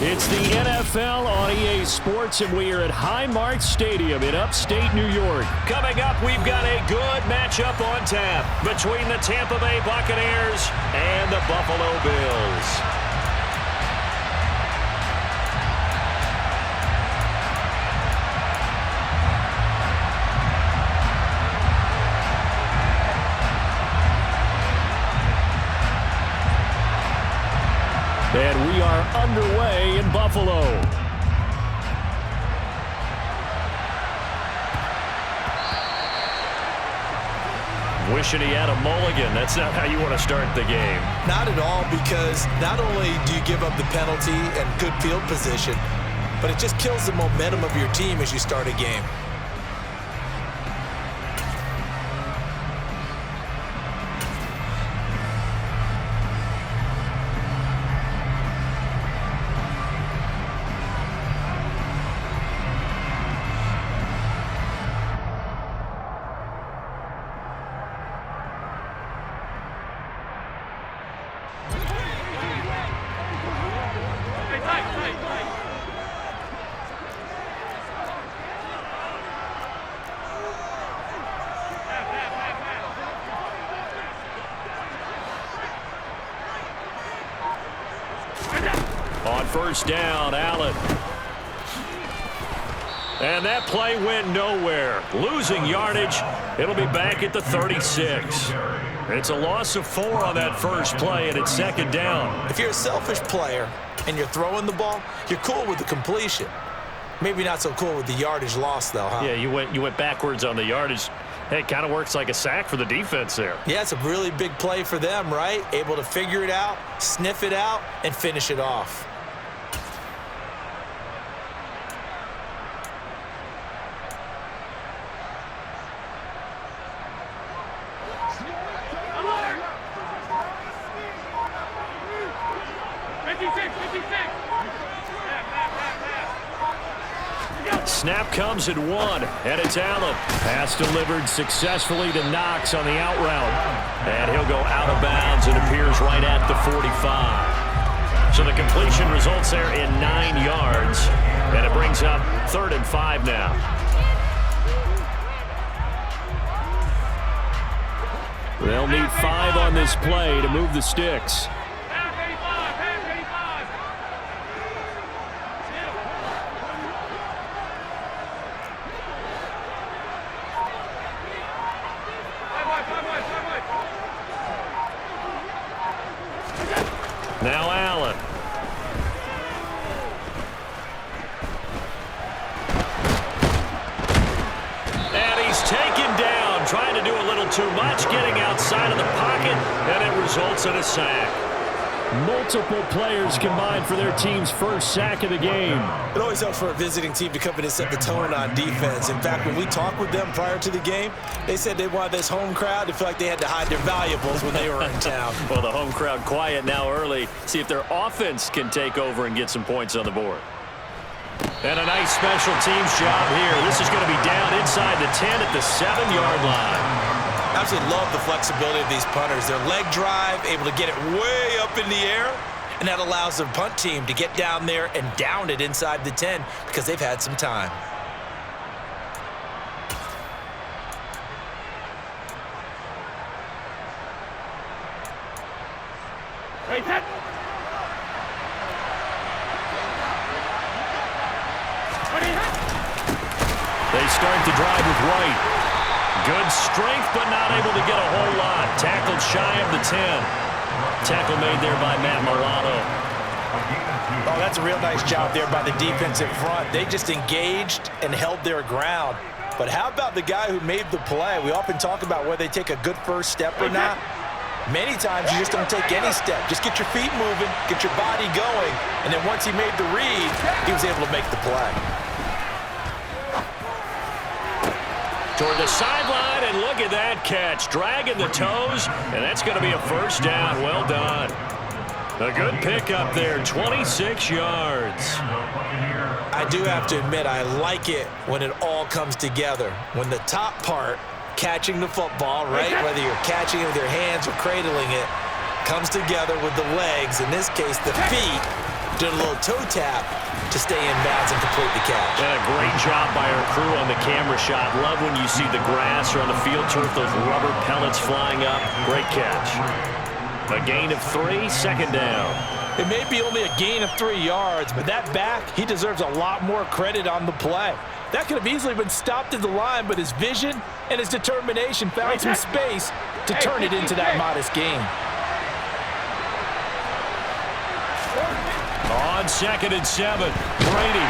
It's the NFL on EA Sports, and we are at Highmark Stadium in upstate New York. Coming up, we've got a good matchup on tap between the Tampa Bay Buccaneers and the Buffalo Bills. And we are underway in Buffalo. Wishing he had a mulligan. That's not how you want to start the game. Not at all, because not only do you give up the penalty and good field position, but it just kills the momentum of your team as you start a game. On first down, Allen. And that play went nowhere. Losing yardage. It'll be back at the 36. It's a loss of 4 on that first play, and it's second down. If you're a selfish player and you're throwing the ball, you're cool with the completion. Maybe not so cool with the yardage loss, though, huh? Yeah, you went backwards on the yardage. Hey, it kind of works like a sack for the defense there. Yeah, it's a really big play for them, right? Able to figure it out, sniff it out, and finish it off. Snap comes at 1, and it's Allen. Pass delivered successfully to Knox on the out route. And he'll go out of bounds and appears right at the 45. So the completion results there in 9 yards. And it brings up 3rd and 5 now. They'll need 5 on this play to move the sticks. Now Allen. And he's taken down, trying to do a little too much, getting outside of the pocket, and it results in a sack. Multiple players combined for their team's first sack of the game. It always helps for a visiting team to come in and set the tone on defense. In fact, when we talked with them prior to the game, they said they wanted this home crowd to feel like they had to hide their valuables when they were in town. Well, the home crowd quiet now early. See if their offense can take over and get some points on the board. And a nice special teams job here. This is going to be down inside the 10 at the 7-yard line. Absolutely love the flexibility of these punters. Their leg drive, able to get it way up in the air, and that allows the punt team to get down there and down it inside the 10 because they've had some time. They start the drive with White. Good strength, but not able to get a whole lot. Tackled shy of the 10. Tackle made there by Matt Milano. Oh, that's a real nice job there by the defense in front. They just engaged and held their ground. But how about the guy who made the play? We often talk about whether they take a good first step or not. Many times you just don't take any step. Just get your feet moving, get your body going, and then once he made the read, he was able to make the play. Toward the sideline, and look at that catch. Dragging the toes, and that's going to be a first down. Well done. A good pickup there, 26 yards. I do have to admit, I like it when it all comes together. When the top part, catching the football, right, whether you're catching it with your hands or cradling it, comes together with the legs, in this case the feet, Did a little toe tap to stay in bounds and complete the catch. And a great job by our crew on the camera shot. Love when you see the grass or on the field turf, those rubber pellets flying up. Great catch. A gain of 3, second down. It may be only a gain of 3 yards, but that back, he deserves a lot more credit on the play. That could have easily been stopped at the line, but his vision and his determination found some space to turn it into that modest gain. On 2nd and 7, Brady.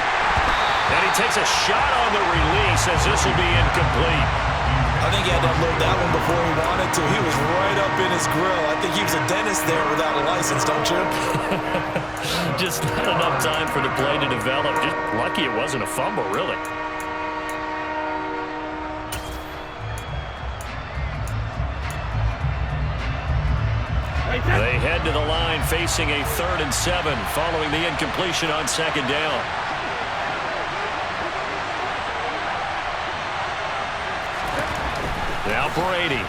And he takes a shot on the release as this will be incomplete. I think he had to unload that one before he wanted to. He was right up in his grill. I think he was a dentist there without a license, don't you? Just not enough time for the play to develop. Just lucky it wasn't a fumble, really. They head to the line facing a 3rd and 7 following the incompletion on 2nd down. Now Brady.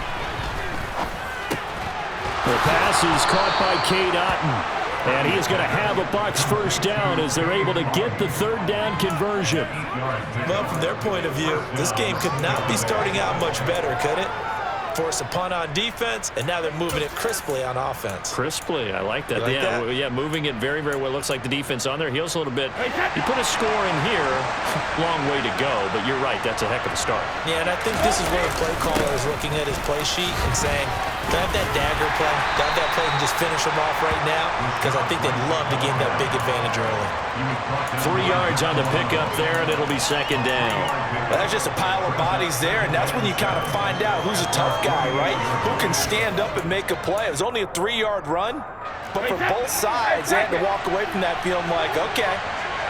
The pass is caught by Cade Otton. And he is going to have a Bucs first down as they're able to get the 3rd down conversion. Well, from their point of view, this game could not be starting out much better, could it? Force a punt on defense, and now they're moving it crisply on offense. Crisply, I like that. Like that? Yeah, moving it very, very well. Looks like the defense on their heels a little bit. You put a score in here, long way to go, but you're right, that's a heck of a start. Yeah, and I think this is where the play caller is looking at his play sheet and saying, do I have that dagger play? Do I have that play and just finish them off right now? Because I think they'd love to gain that big advantage early. 3 yards on the pickup there, and it'll be 2nd down. Well, that's just a pile of bodies there, and that's when you kind of find out who's a tough guy, right? Who can stand up and make a play. It was only a 3-yard run, but for both sides, they had to walk away from that feeling like, okay,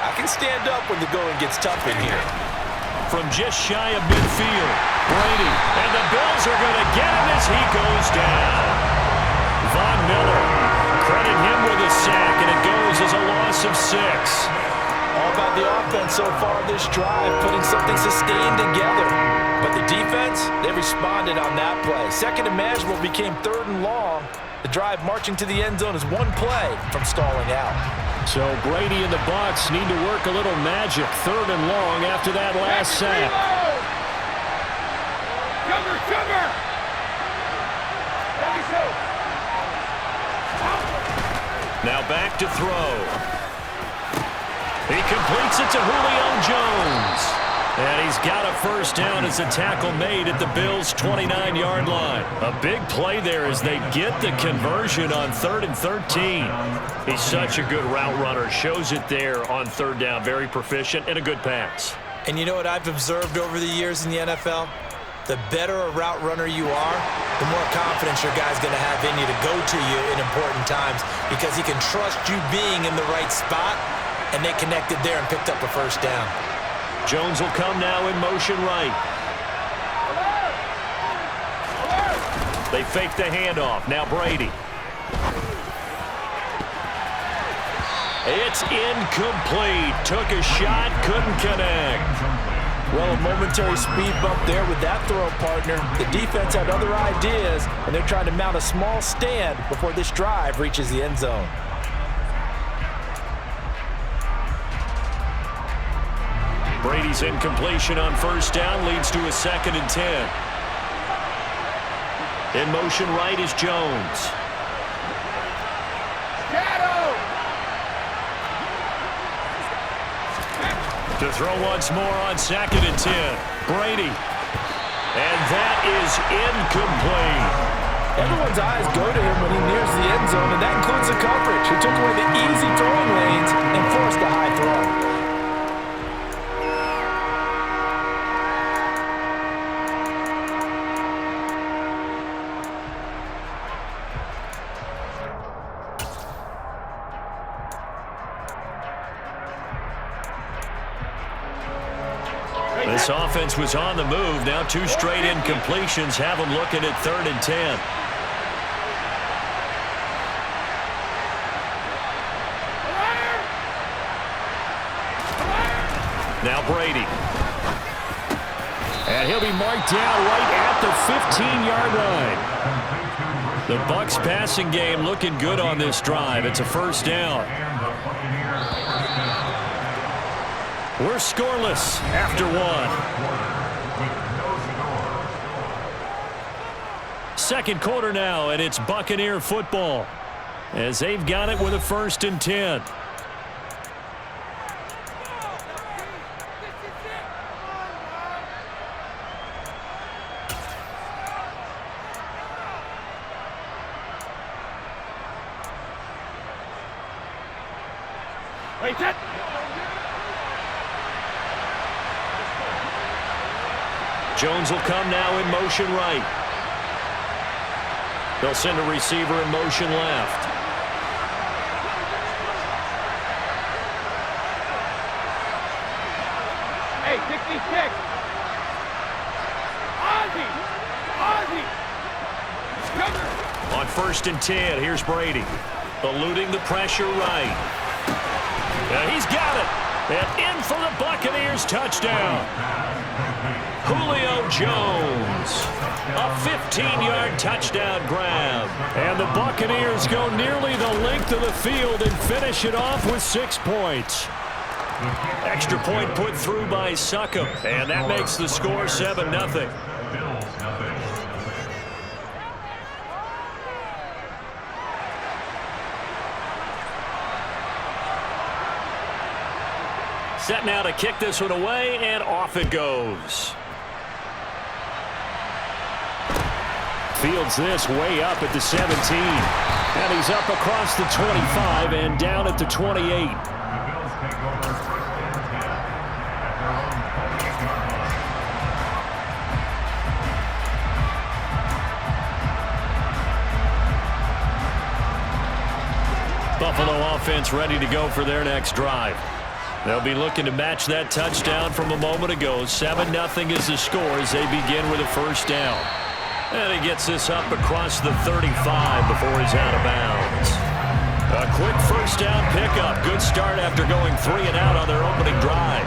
I can stand up when the going gets tough in here. From just shy of midfield, Brady, and the Bills are going to get him as he goes down. Von Miller, credit him with a sack, and it goes as a loss of 6. All about the offense so far this drive, putting something sustained together. But the defense, they responded on that play. 2nd and manageable became 3rd and long. The drive marching to the end zone is 1 play from stalling out. So Brady and the Bucs need to work a little magic. 3rd and long after that last sack. Cover! Now back to throw. He completes it to Julio Jones. And he's got a first down as a tackle made at the Bills' 29-yard line. A big play there as they get the conversion on 3rd and 13. He's such a good route runner. Shows it there on 3rd down. Very proficient and a good pass. And you know what I've observed over the years in the NFL? The better a route runner you are, the more confidence your guy's going to have in you to go to you in important times because he can trust you being in the right spot, and they connected there and picked up a first down. Jones will come now in motion right. They fake the handoff. Now Brady. It's incomplete. Took a shot, couldn't connect. Well, a momentary speed bump there with that throw partner. The defense had other ideas, and they're trying to mount a small stand before this drive reaches the end zone. Brady's incompletion on first down leads to a 2nd and 10. In motion right is Jones. To throw once more on 2nd and 10. Brady. And that is incomplete. Everyone's eyes go to him when he nears the end zone, and that includes the coverage. He took away the easy throwing lanes and forced the high throw. This offense was on the move. Now 2 straight incompletions have them looking at 3rd and 10. Now Brady. And he'll be marked down right at the 15-yard line. The Bucs passing game looking good on this drive. It's a first down. We're scoreless after one. Second quarter now, and it's Buccaneer football as they've got it with a 1st and 10. Jones will come now in motion right. They'll send a receiver in motion left. Hey, 66. Ozzy. On 1st and 10, here's Brady. Eluding the pressure right. And he's got it. And in for the Buccaneers touchdown. Julio Jones. A 15-yard touchdown grab. And the Buccaneers go nearly the length of the field and finish it off with 6 points. Extra point put through by Succop. And that makes the score 7-0. Set now to kick this one away, and off it goes. Fields this way up at the 17. And he's up across the 25 and down at the 28. Buffalo offense ready to go for their next drive. They'll be looking to match that touchdown from a moment ago. 7-0 is the score as they begin with a 1st down. And he gets this up across the 35 before he's out of bounds. A quick 1st down pickup. Good start after going 3 and out on their opening drive.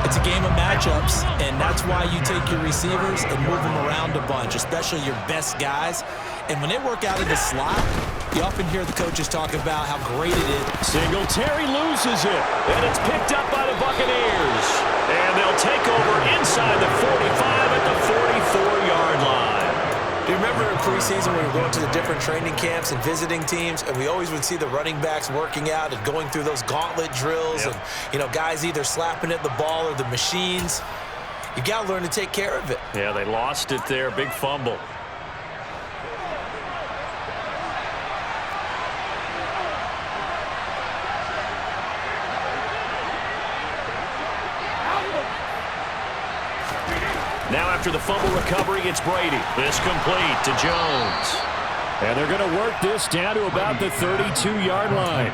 It's a game of matchups, and that's why you take your receivers and move them around a bunch, especially your best guys. And when they work out of the slot, you often hear the coaches talk about how great it is. Singletary loses it, and it's picked up by the Buccaneers. And they'll take over inside the 45 at the 44-yard line. Do you remember in preseason when we were going to the different training camps and visiting teams, and we always would see the running backs working out and going through those gauntlet drills, and, you know, guys either slapping at the ball or the machines. You got to learn to take care of it. Yeah, they lost it there. Big fumble. Now after the fumble recovery, it's Brady. This complete to Jones. And they're going to work this down to about the 32-yard line.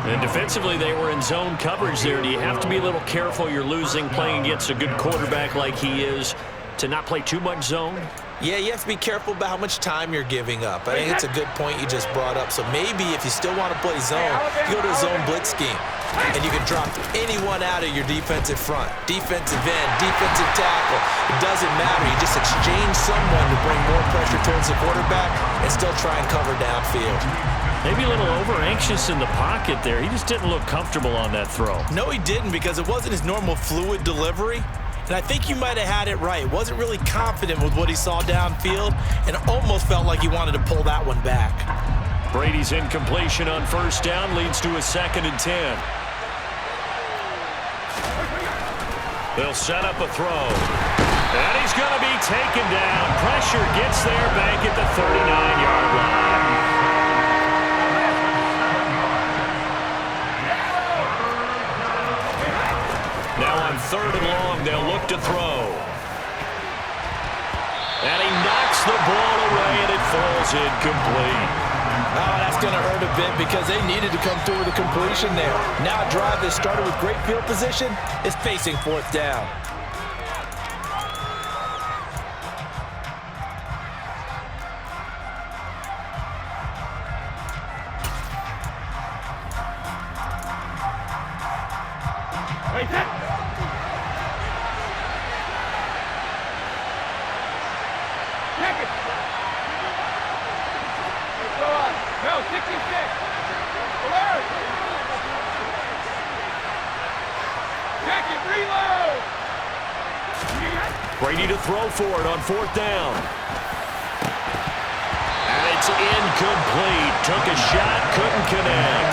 And defensively, they were in zone coverage there. Do you have to be a little careful? You're losing playing against a good quarterback like he is to not play too much zone? Yeah, you have to be careful about how much time you're giving up. I think it's a good point you just brought up. So maybe if you still want to play zone, you go to a zone blitz scheme. And you can drop anyone out of your defensive front. Defensive end, defensive tackle. It doesn't matter. You just exchange someone to bring more pressure towards the quarterback and still try and cover downfield. Maybe a little over-anxious in the pocket there. He just didn't look comfortable on that throw. No, he didn't, because it wasn't his normal fluid delivery. And I think you might have had it right. Wasn't really confident with what he saw downfield and almost felt like he wanted to pull that one back. Brady's incompletion on 1st down leads to a 2nd and 10. They'll set up a throw. And he's going to be taken down. Pressure gets there back at the 39-yard line. Now on 3rd and long, they'll look to throw. And he knocks the ball away, and it falls incomplete. Oh, that's going to hurt a bit because they needed to come through with a completion there. Now a drive that started with great field position is facing 4th down. Wait, that. Check it. Go on. No, 66. Alert. Brady to throw for it on 4th down. And it's incomplete. Took a shot, couldn't connect.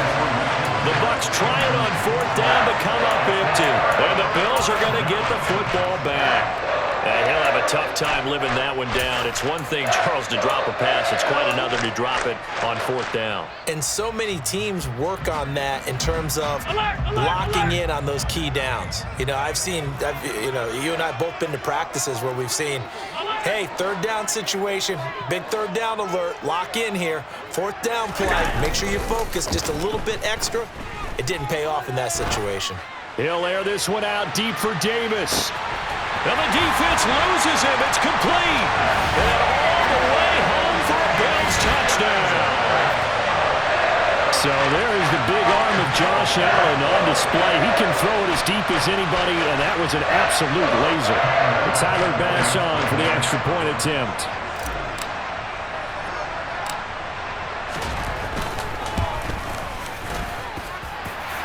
The Bucs try it on 4th down to come up empty. And the Bills are going to get the football back. And he'll have a tough time living that one down. It's one thing, Charles, to drop a pass. It's quite another to drop it on 4th down. And so many teams work on that in terms of locking in on those key downs. You know, you and I both been to practices where we've seen, hey, 3rd down situation, big 3rd down alert, lock in here, 4th down play, make sure you focus just a little bit extra. It didn't pay off in that situation. He'll air this one out deep for Davis. And the defense loses him. It's complete. And all the way home for a Bills touchdown. So there is the big arm of Josh Allen on display. He can throw it as deep as anybody, and that was an absolute laser. And Tyler Bass on for the extra point attempt.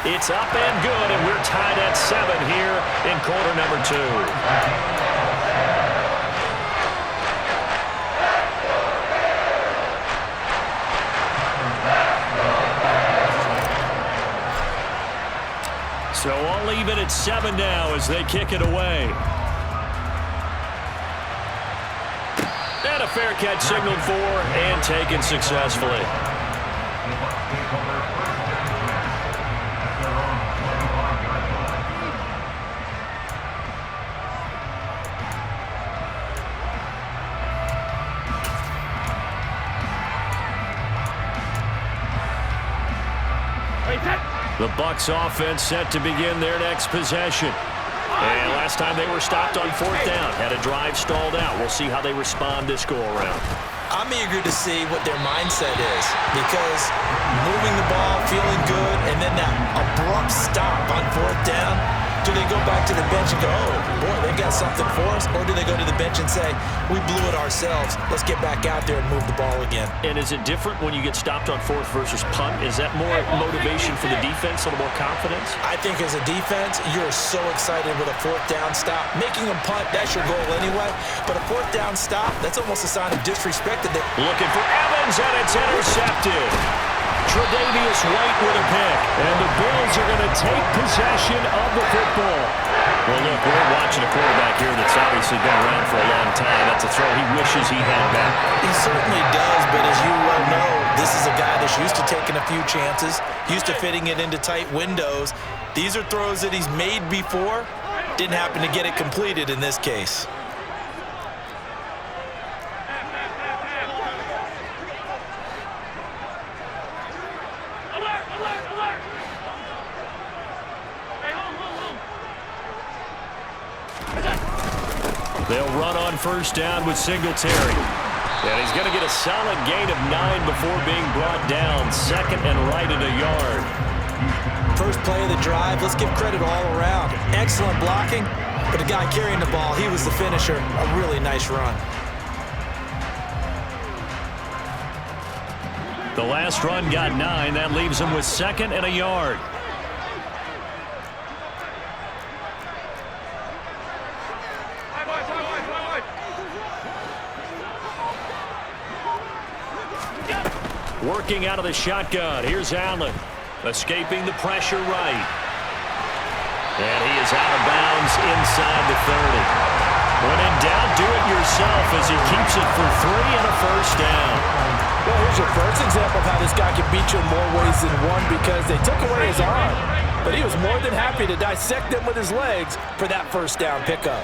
It's up and good, and we're tied at 7 here in quarter number 2. So I'll leave it at 7 now as they kick it away. And a fair catch signaled for and taken successfully. The Bucs offense set to begin their next possession. And last time they were stopped on 4th down. Had a drive stalled out. We'll see how they respond this go-around. I'm eager to see what their mindset is because moving the ball, feeling good, and then that abrupt stop on 4th down, do they go back to the bench and go, oh, boy, they've got something for us? Or do they go to the bench and say, we blew it ourselves. Let's get back out there and move the ball again. And is it different when you get stopped on 4th versus punt? Is that more motivation for the defense, a little more confidence? I think as a defense, you're so excited with a 4th down stop. Making them punt, that's your goal anyway. But a 4th down stop, that's almost a sign of disrespect. Looking for Evans, and it's intercepted. Tre'Davious White with a pick. And the Bills are going to take possession of the football. Well, look, we're watching a quarterback here that's obviously been around for a long time. That's a throw he wishes he had back. He certainly does, but as you well know, this is a guy that's used to taking a few chances, used to fitting it into tight windows. These are throws that he's made before. Didn't happen to get it completed in this case. They'll run on 1st down with Singletary. And he's going to get a solid gain of 9 before being brought down. 2nd and right at a yard. First play of the drive, let's give credit all around. Excellent blocking, but the guy carrying the ball, he was the finisher. A really nice run. The last run got 9. That leaves him with 2nd and a yard. Working out of the shotgun. Here's Allen. Escaping the pressure right. And he is out of bounds inside the 30. When in doubt, do it yourself as he keeps it for 3 and a 1st down. Well, here's your first example of how this guy can beat you in more ways than one because they took away his arm. But he was more than happy to dissect them with his legs for that 1st down pickup.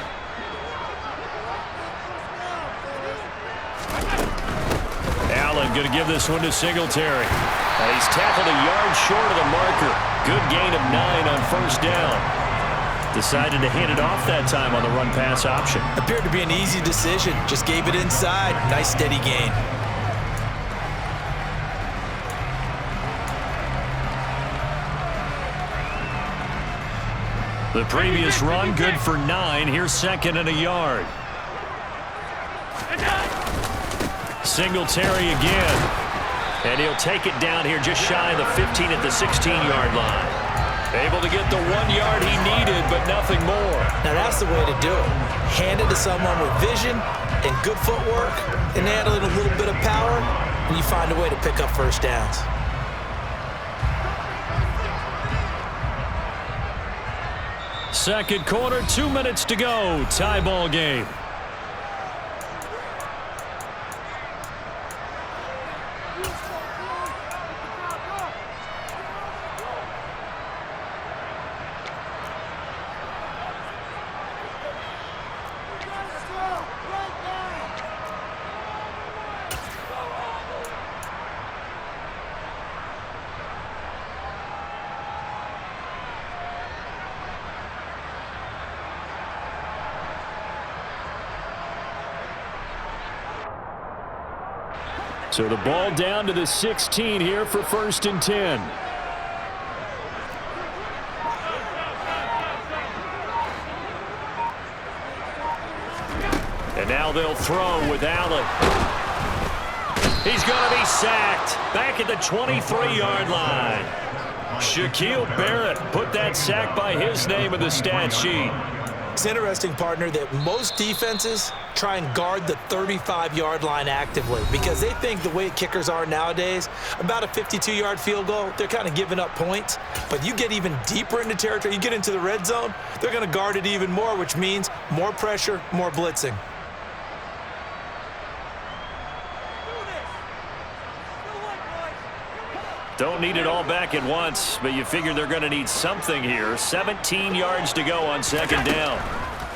Allen going to give this one to Singletary. And he's tackled a yard short of the marker. Good gain of 9 on 1st down. Decided to hand it off that time on the run-pass option. Appeared to be an easy decision. Just gave it inside. Nice steady gain. The previous run good for 9. Here's 2nd and a yard. Singletary again. And he'll take it down here just shy of the 15 at the 16-yard line. Able to get the 1 yard he needed, but nothing more. Now that's the way to do it. Hand it to someone with vision and good footwork, and add a little bit of power, and you find a way to pick up first downs. Second quarter, 2 minutes to go. Tie ball game. So the ball down to the 16 here for 1st and 10. And now they'll throw with Allen. He's going to be sacked back at the 23-yard line. Shaquille Barrett put that sack by his name in the stat sheet. It's interesting, partner, that most defenses try and guard the 35-yard line actively because they think the way kickers are nowadays, about a 52-yard field goal, they're kind of giving up points. But you get even deeper into territory, you get into the red zone, they're going to guard it even more, which means more pressure, more blitzing. Don't need it all back at once, but you figure they're going to need something here. 17 yards to go on 2nd down.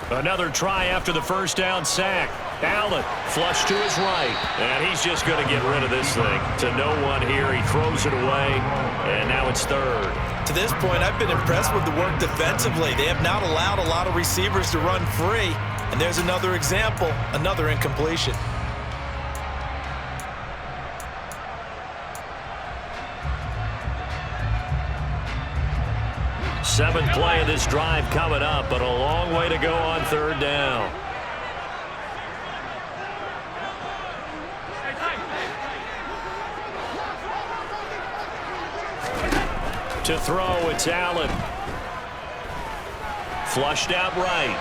Another try after the first down sack. Allen flush to his right, and he's just going to get rid of this thing. To no one here, he throws it away, and now it's 3rd. To this point, I've been impressed with the work defensively. They have not allowed a lot of receivers to run free, and there's another example, another incompletion. 7th play of this drive coming up, but a long way to go on 3rd down. To throw, it's Allen. Flushed out right.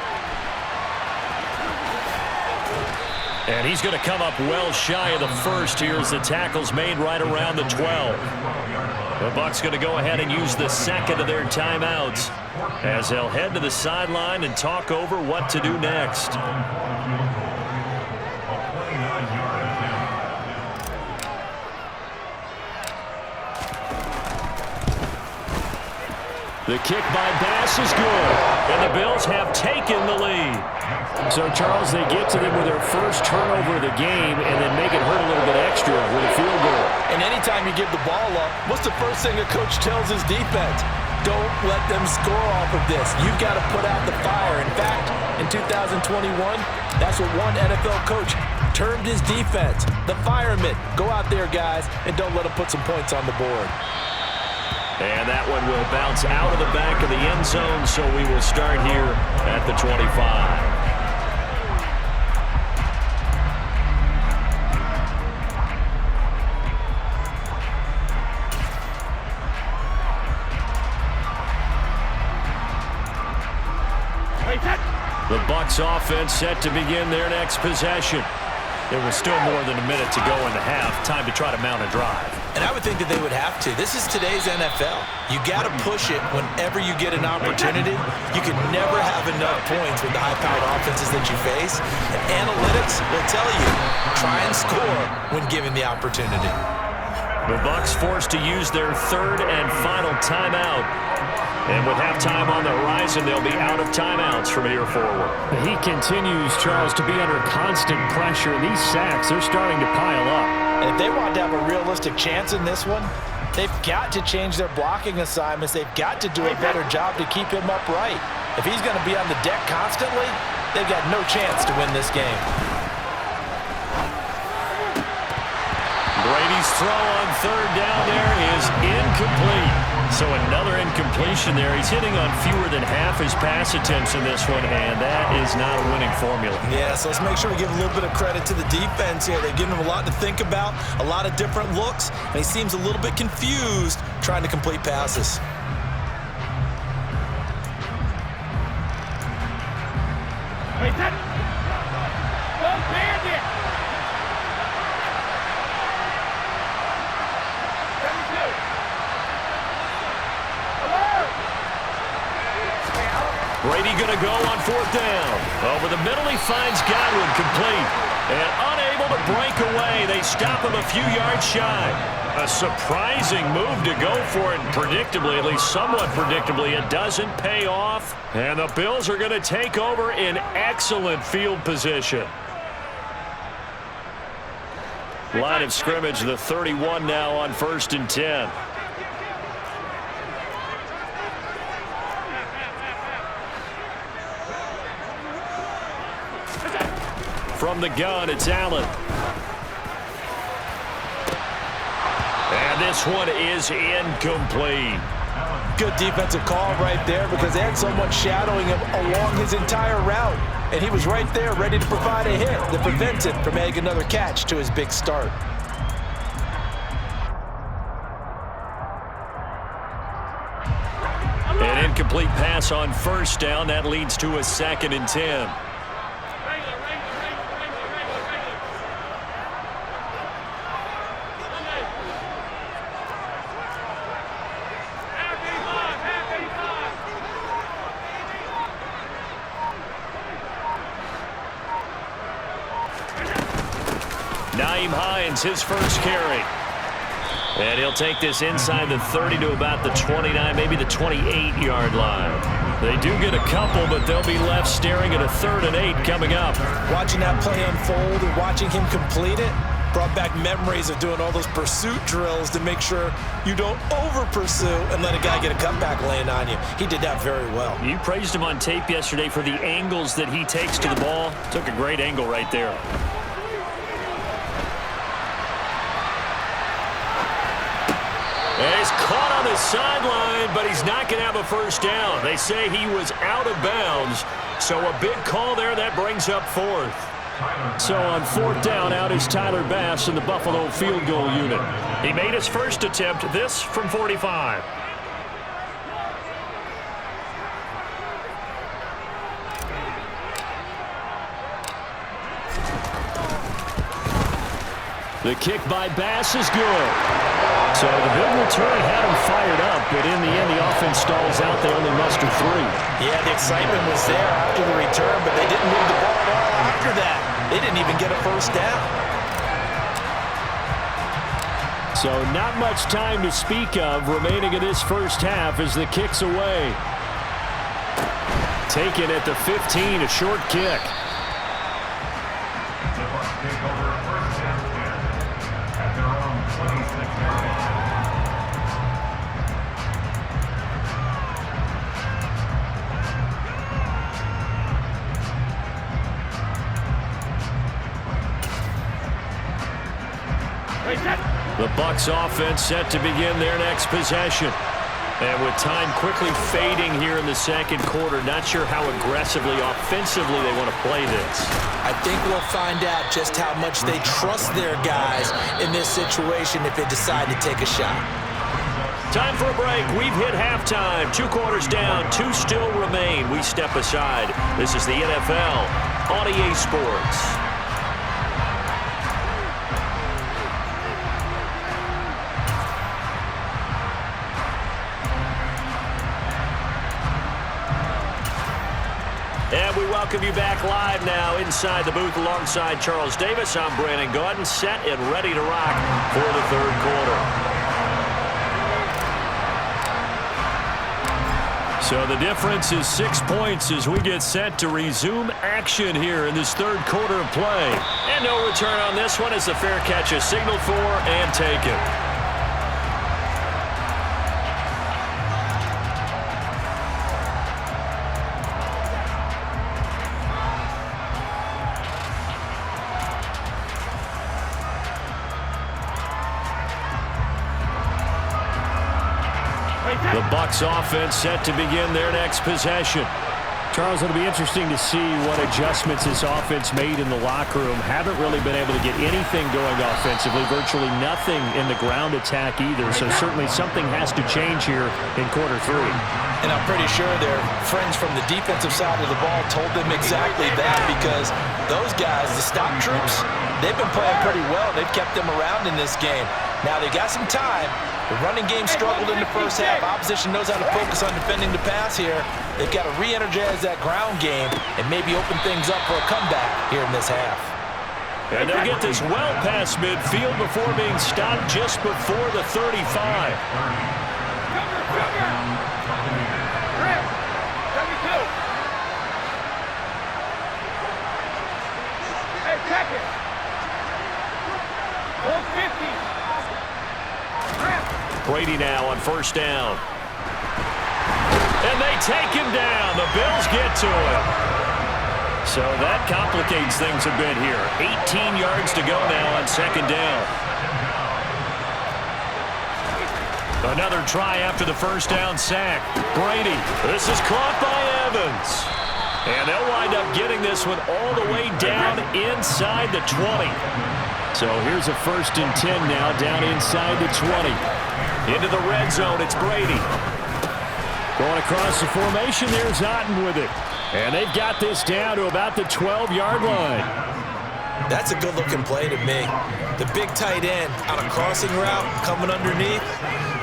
And he's going to come up well shy of the first here as the tackle's made right around the 12. The Bucs going to go ahead and use the second of their timeouts as they'll head to the sideline and talk over what to do next. The kick by Bass is good, and the Bills have taken the lead. So, Charles, they get to them with their first turnover of the game and then make it hurt a little bit extra with a field goal. And anytime you give the ball up, what's the first thing a coach tells his defense? Don't let them score off of this. You've got to put out the fire. In fact, in 2021, that's what one NFL coach termed his defense, the firemen. Go out there, guys, and don't let them put some points on the board. And that one will bounce out of the back of the end zone, so we will start here at the 25. The Bucs offense set to begin their next possession. There was still more than a minute to go in the half. Time to try to mount a drive. And I would think that they would have to. This is today's NFL. You got to push it whenever you get an opportunity. You can never have enough points with the high-powered offenses that you face. And analytics will tell you, try and score when given the opportunity. The Bucs forced to use their 3rd and final timeout. And with halftime on the horizon, they'll be out of timeouts from here forward. He continues, Charles, to be under constant pressure. These sacks, they're starting to pile up. And if they want to have a realistic chance in this one, they've got to change their blocking assignments. They've got to do a better job to keep him upright. If he's going to be on the deck constantly, they've got no chance to win this game. Brady's throw on 3rd down there is incomplete. So another incompletion there. He's hitting on fewer than half his pass attempts in this one, and that is not a winning formula. Yeah, so let's make sure we give a little bit of credit to the defense here. They've given him a lot to think about, a lot of different looks, and he seems a little bit confused trying to complete passes. Wait, set. Don't stand it. 72. Brady going to go on 4th down. Over the middle, he finds Godwin complete. And unable to break away, they stop him a few yards shy. A surprising move to go for it, and predictably, at least somewhat predictably, it doesn't pay off. And the Bills are going to take over in excellent field position. Line of scrimmage, the 31 now on 1st and 10. From the gun, it's Allen. And this one is incomplete. Good defensive call right there because they had someone shadowing him along his entire route. And he was right there ready to provide a hit that prevents him from adding another catch to his big start. An incomplete pass on 1st down. That leads to a 2nd and 10. His first carry. And he'll take this inside the 30 to about the 29, maybe the 28-yard line. They do get a couple, but they'll be left staring at a 3rd and 8 coming up. Watching that play unfold and watching him complete it brought back memories of doing all those pursuit drills to make sure you don't over-pursue and let a guy get a cutback laying on you. He did that very well. You praised him on tape yesterday for the angles that he takes to the ball. Took a great angle right there. And he's caught on the sideline, but he's not going to have a 1st down. They say he was out of bounds, so a big call there that brings up 4th. So on 4th down, out is Tyler Bass in the Buffalo field goal unit. He made his first attempt, this from 45. The kick by Bass is good. So the big return had him fired up, but in the end, the offense stalls out. They only muster 3. Yeah, the excitement was there after the return, but they didn't move the ball at all after that. They didn't even get a 1st down. So not much time to speak of remaining in this first half as the kick's away. Taken at the 15, a short kick. The Bucs offense set to begin their next possession. And with time quickly fading here in the 2nd quarter, not sure how aggressively, offensively they want to play this. I think we'll find out just how much they trust their guys in this situation if they decide to take a shot. Time for a break. We've hit halftime. 2 quarters down, 2 still remain. We step aside. This is the NFL on EA Sports. And we welcome you back live now inside the booth alongside Charles Davis. I'm Brandon Gaudin, set and ready to rock for the 3rd quarter. So the difference is 6 points as we get set to resume action here in this 3rd quarter of play. And no return on this one as the fair catch is signaled for and taken. The Bucs offense set to begin their next possession. Charles, it'll be interesting to see what adjustments this offense made in the locker room. Haven't really been able to get anything going offensively, virtually nothing in the ground attack either. So certainly something has to change here in quarter 3. And I'm pretty sure their friends from the defensive side of the ball told them exactly that, because those guys, the stop troops, they've been playing pretty well. They've kept them around in this game. Now they got some time. The running game struggled in the first half. Opposition knows how to focus on defending the pass here. They've got to re-energize that ground game and maybe open things up for a comeback here in this half. And they'll get this well past midfield before being stopped just before the 35. Hey, check it. 150. Brady now on first down. And they take him down. The Bills get to him. So that complicates things a bit here. 18 yards to go now on second down. Another try after the first down sack. Brady, this is caught by Evans. And they'll wind up getting this one all the way down inside the 20. So here's a 1st and 10 now, down inside the 20. Into the red zone, it's Brady. Going across the formation, there's Otten with it. And they've got this down to about the 12-yard line. That's a good-looking play to me. The big tight end on a crossing route coming underneath.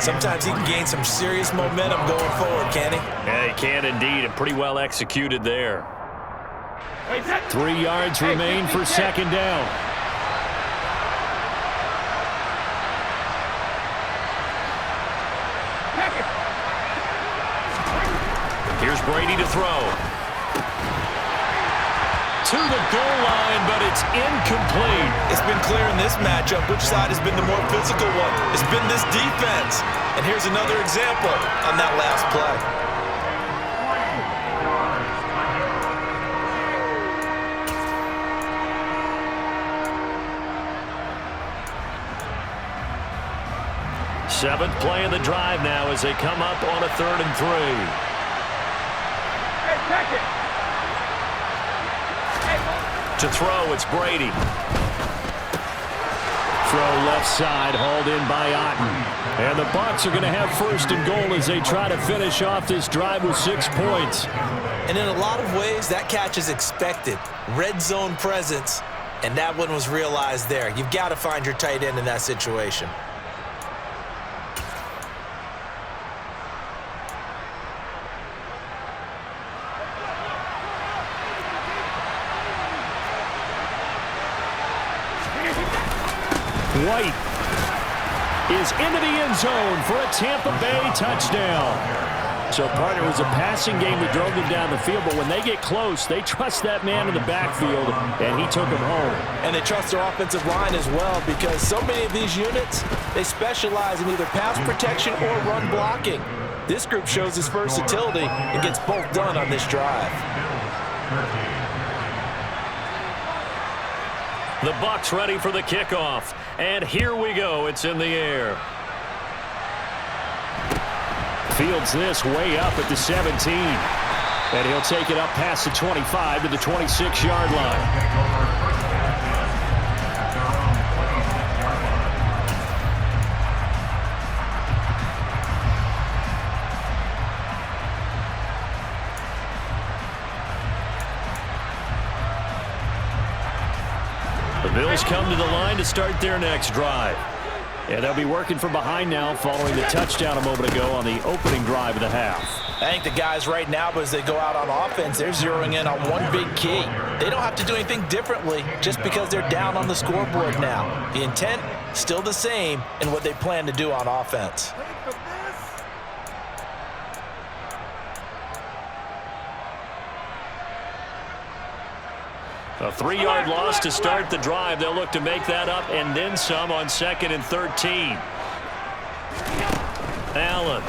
Sometimes he can gain some serious momentum going forward, can he? Yeah, he can indeed, and pretty well executed there. 3 yards remain for second down. Here's Brady to throw. To the goal line, but it's incomplete. It's been clear in this matchup which side has been the more physical one. It's been this defense. And here's another example on that last play. Seventh play of the drive now as they come up on a 3rd and 3. To throw, it's Brady. Throw left side, hauled in by Otten. And the Bucs are going to have 1st and goal as they try to finish off this drive with 6 points. And in a lot of ways, that catch is expected. Red zone presence, and that one was realized there. You've got to find your tight end in that situation. White is into the end zone for a Tampa Bay touchdown. So, partner, it was a passing game that drove them down the field, but when they get close, they trust that man in the backfield, and he took them home. And they trust their offensive line as well, because so many of these units, they specialize in either pass protection or run blocking. This group shows its versatility and gets both done on this drive. The Bucs ready for the kickoff. And here we go. It's in the air. Fields this way up at the 17. And he'll take it up past the 25 to the 26-yard line. The Bills come to the line to start their next drive. And they'll be working from behind now following the touchdown a moment ago on the opening drive of the half. I think the guys right now, as they go out on offense, they're zeroing in on one big key. They don't have to do anything differently just because they're down on the scoreboard now. The intent, still the same in what they plan to do on offense. A 3-yard loss to start the drive. They'll look to make that up and then some on 2nd and 13. Allen.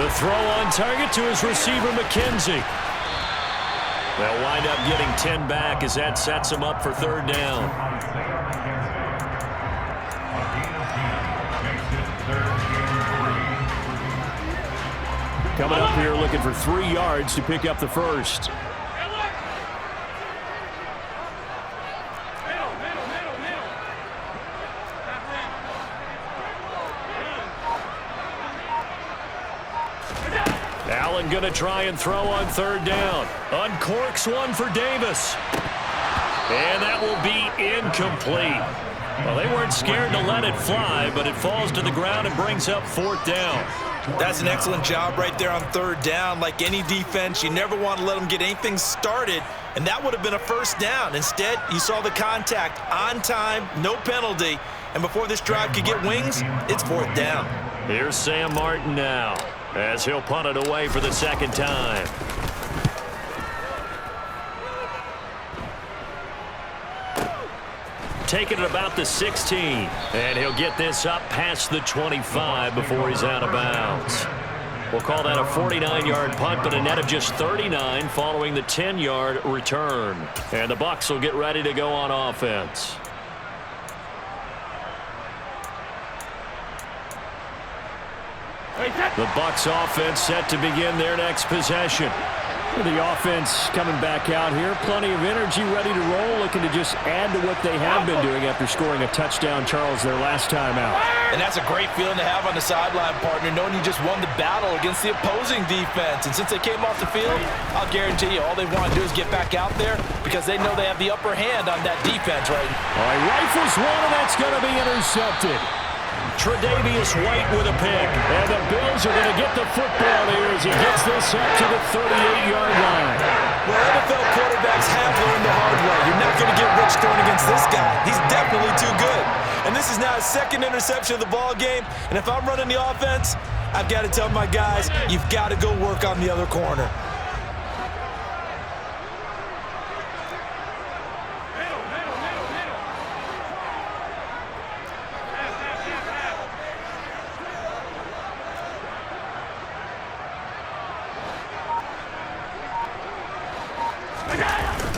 The throw on target to his receiver, McKenzie. They'll wind up getting 10 back as that sets them up for 3rd down. coming up here looking for 3 yards to pick up the first. Allen going to try and throw on 3rd down. Uncorks one for Davis. And that will be incomplete. Well, they weren't scared to let it fly, but it falls to the ground and brings up 4th down. That's an excellent job right there on 3rd down. Like any defense, you never want to let them get anything started, and that would have been a 1st down. Instead, you saw the contact on time, no penalty, and before this drive could get wings, it's 4th down. Here's Sam Martin now, as he'll punt it away for the 2nd time. Taking it about the 16, and he'll get this up past the 25 before he's out of bounds. We'll call that a 49-yard punt, but a net of just 39 following the 10-yard return. And the Bucs will get ready to go on offense. The Bucs offense set to begin their next possession. The offense coming back out here. Plenty of energy, ready to roll, looking to just add to what they have been doing after scoring a touchdown, Charles, their last time out. And that's a great feeling to have on the sideline, partner, knowing you just won the battle against the opposing defense. And since they came off the field, I'll guarantee you all they want to do is get back out there because they know they have the upper hand on that defense right now. All right, rifles one, and that's going to be intercepted. Tre'Davious White with a pick, and the Bills are going to get the football here as he gets this up to the 38-yard line. Well, NFL quarterbacks have learned the hard way. You're not going to get rich throwing against this guy. He's definitely too good. And this is now his 2nd interception of the ball game. And if I'm running the offense, I've got to tell my guys, you've got to go work on the other corner.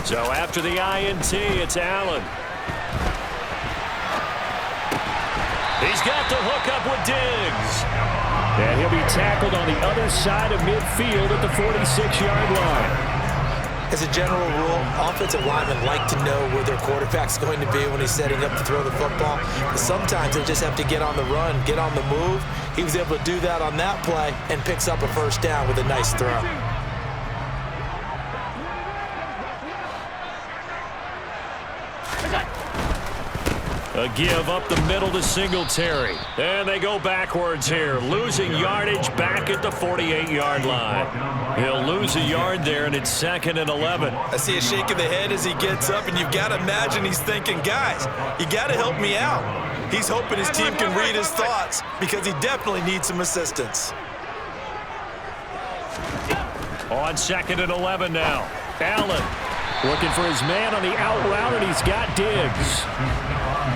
So after the INT, it's Allen. He's got the hook up with Diggs. And he'll be tackled on the other side of midfield at the 46-yard line. As a general rule, offensive linemen like to know where their quarterback's going to be when he's setting up to throw the football. But sometimes they just have to get on the run, get on the move. He was able to do that on that play and picks up a 1st down with a nice throw. A give up the middle to Singletary. And they go backwards here, losing yardage back at the 48-yard line. He'll lose a yard there, and it's 2nd and 11. I see a shake of the head as he gets up, and you've got to imagine he's thinking, guys, you got to help me out. He's hoping his team can read his thoughts because he definitely needs some assistance. On 2nd and 11 now. Allen looking for his man on the out route, and he's got Diggs.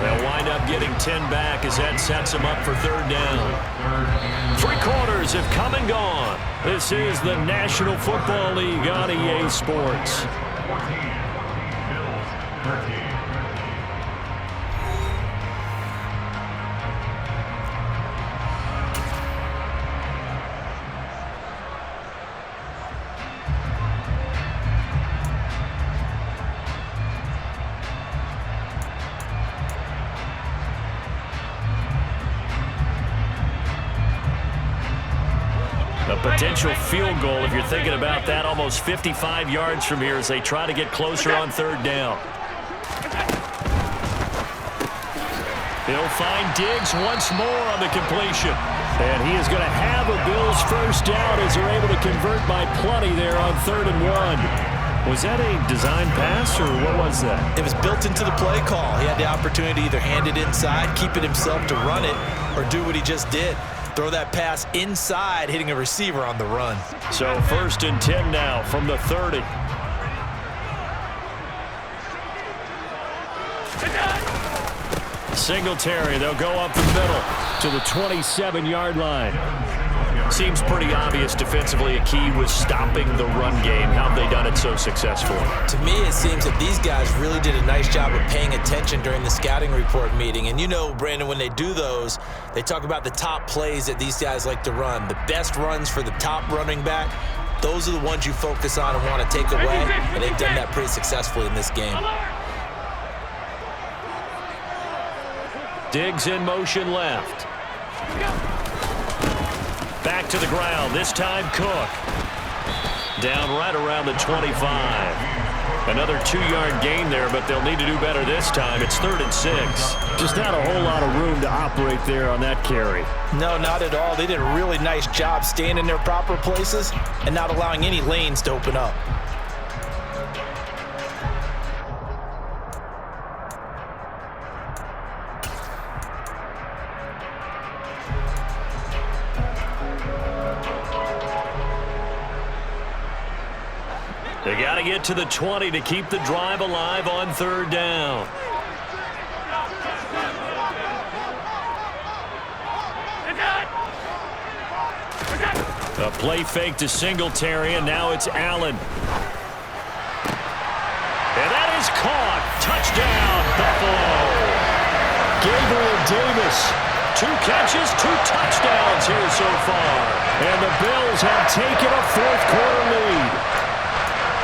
They'll wind up getting 10 back as that sets him up for 3rd down. 3 quarters have come and gone. This is the National Football League on EA Sports. A potential field goal, if you're thinking about that, almost 55 yards from here as they try to get closer on 3rd down. He'll find Diggs once more on the completion. And he is going to have a Bills 1st down as they're able to convert by plenty there on 3rd and 1. Was that a design pass, or what was that? It was built into the play call. He had the opportunity to either hand it inside, keep it himself to run it, or do what he just did. Throw that pass inside, hitting a receiver on the run. So 1st and 10 now from the 30. Singletary, they'll go up the middle to the 27-yard line. Seems pretty obvious defensively a key was stopping the run game. How have they done it so successfully? To me, it seems that these guys really did a nice job of paying attention during the scouting report meeting. And you know, Brandon, when they do those, they talk about the top plays that these guys like to run. The best runs for the top running back, those are the ones you focus on and want to take away. And they've done that pretty successfully in this game. Diggs in motion left. Back to the ground, this time Cook. Down right around the 25. Another 2-yard gain there, but they'll need to do better this time. It's 3rd and 6. Just not a whole lot of room to operate there on that carry. No, not at all. They did a really nice job staying in their proper places and not allowing any lanes to open up. They got to get to the 20 to keep the drive alive on 3rd down. A play fake to Singletary, and now it's Allen. And that is caught. Touchdown, Buffalo. Gabriel Davis. 2 catches, 2 touchdowns here so far. And the Bills have taken a 4th quarter lead.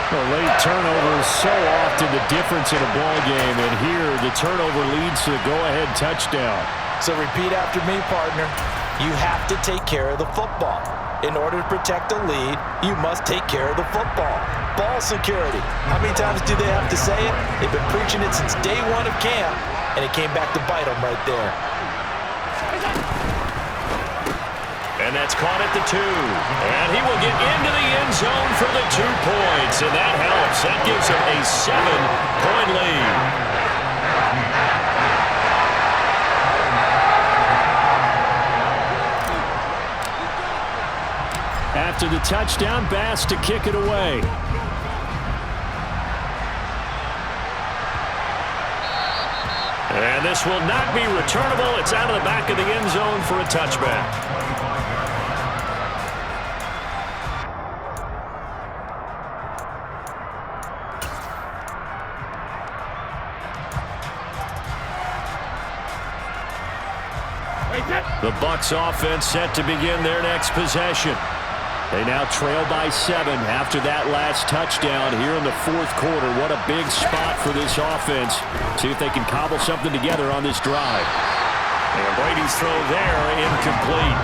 A late turnover is so often the difference in a ball game, and here the turnover leads to the go-ahead touchdown. So repeat after me, partner. You have to take care of the football. In order to protect the lead, you must take care of the football. Ball security. How many times do they have to say it? They've been preaching it since day 1 of camp, and it came back to bite them right there. And that's caught at the 2. And he will get into the end zone for the 2 points. And that helps. That gives him a 7-point lead. After the touchdown, Bass to kick it away. And this will not be returnable. It's out of the back of the end zone for a touchback. The Bucs offense set to begin their next possession. They now trail by 7 after that last touchdown here in the 4th quarter. What a big spot for this offense. See if they can cobble something together on this drive. And Brady's throw there, incomplete.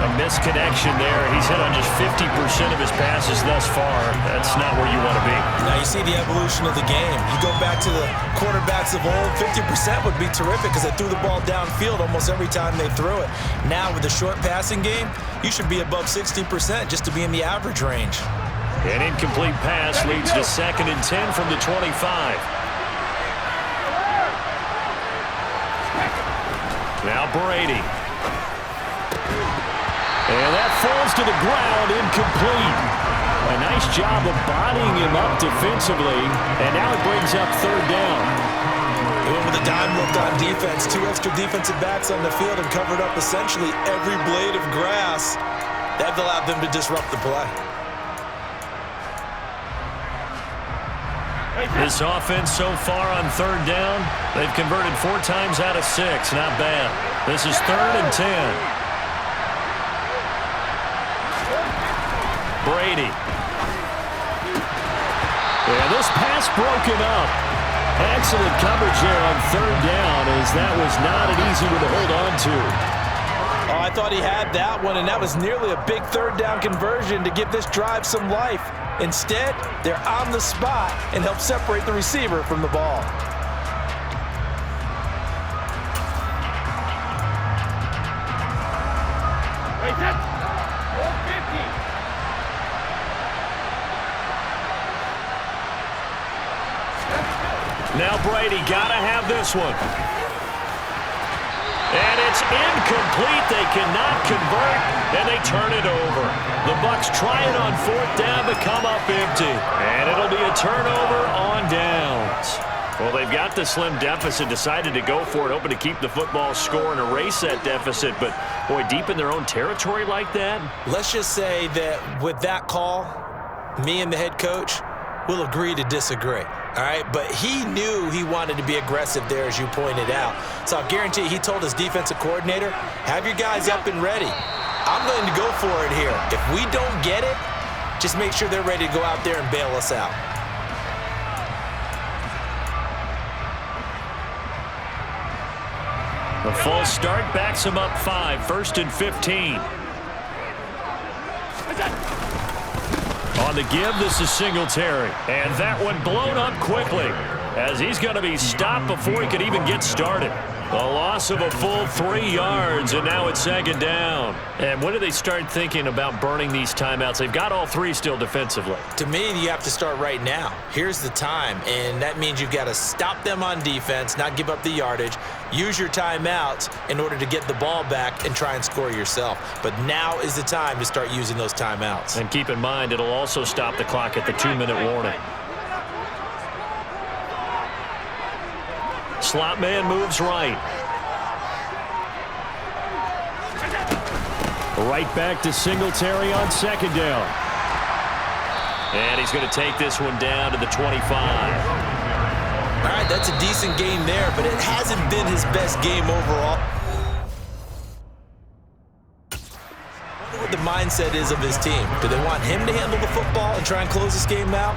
A misconnection there. He's hit on just 50% of his passes thus far. That's not where you want to be. Now you see the evolution of the game. You go back to the quarterbacks of old, 50% would be terrific because they threw the ball downfield almost every time they threw it. Now with the short passing game, you should be above 60% just to be in the average range. An incomplete pass leads to 2nd and 10 from the 25. Now Brady. And that falls to the ground, incomplete. A nice job of bodying him up defensively, and now it brings up 3rd down. They went with a dime look on defense. 2 extra defensive backs on the field and covered up essentially every blade of grass. That allowed them to disrupt the play. This offense so far on 3rd down, they've converted 4 times out of 6. Not bad. This is 3rd and 10. Brady. And this pass broken up. Excellent coverage there on 3rd down, as that was not an easy one to hold on to. Oh, I thought he had that one, and that was nearly a big 3rd down conversion to give this drive some life. Instead, they're on the spot and help separate the receiver from the ball. Now Brady got to have this one. And it's incomplete. They cannot convert, and they turn it over. The Bucs try it on 4th down to come up empty. And it'll be a turnover on downs. Well, they've got the slim deficit, decided to go for it, hoping to keep the football score and erase that deficit. But, boy, deep in their own territory like that? Let's just say that with that call, me and the head coach will agree to disagree. All right, but he knew he wanted to be aggressive there, as you pointed out. So I'll guarantee he told his defensive coordinator, have your guys up and ready. I'm going to go for it here. If we don't get it, just make sure they're ready to go out there and bail us out. The false start backs him up 5, 1st and 15. On the give, this is Singletary. And that one blown up quickly as he's going to be stopped before he could even get started. A loss of a full 3 yards, and now it's 2nd down. And when do they start thinking about burning these timeouts? They've got all 3 still defensively. To me, you have to start right now. Here's the time, and that means you've got to stop them on defense, not give up the yardage, use your timeouts in order to get the ball back and try and score yourself. But now is the time to start using those timeouts. And keep in mind, it'll also stop the clock at the 2-minute warning. Slot man moves right. Right back to Singletary on 2nd down. And he's going to take this one down to the 25. All right, that's a decent game there, but it hasn't been his best game overall. I wonder what the mindset is of his team. Do they want him to handle the football and try and close this game out?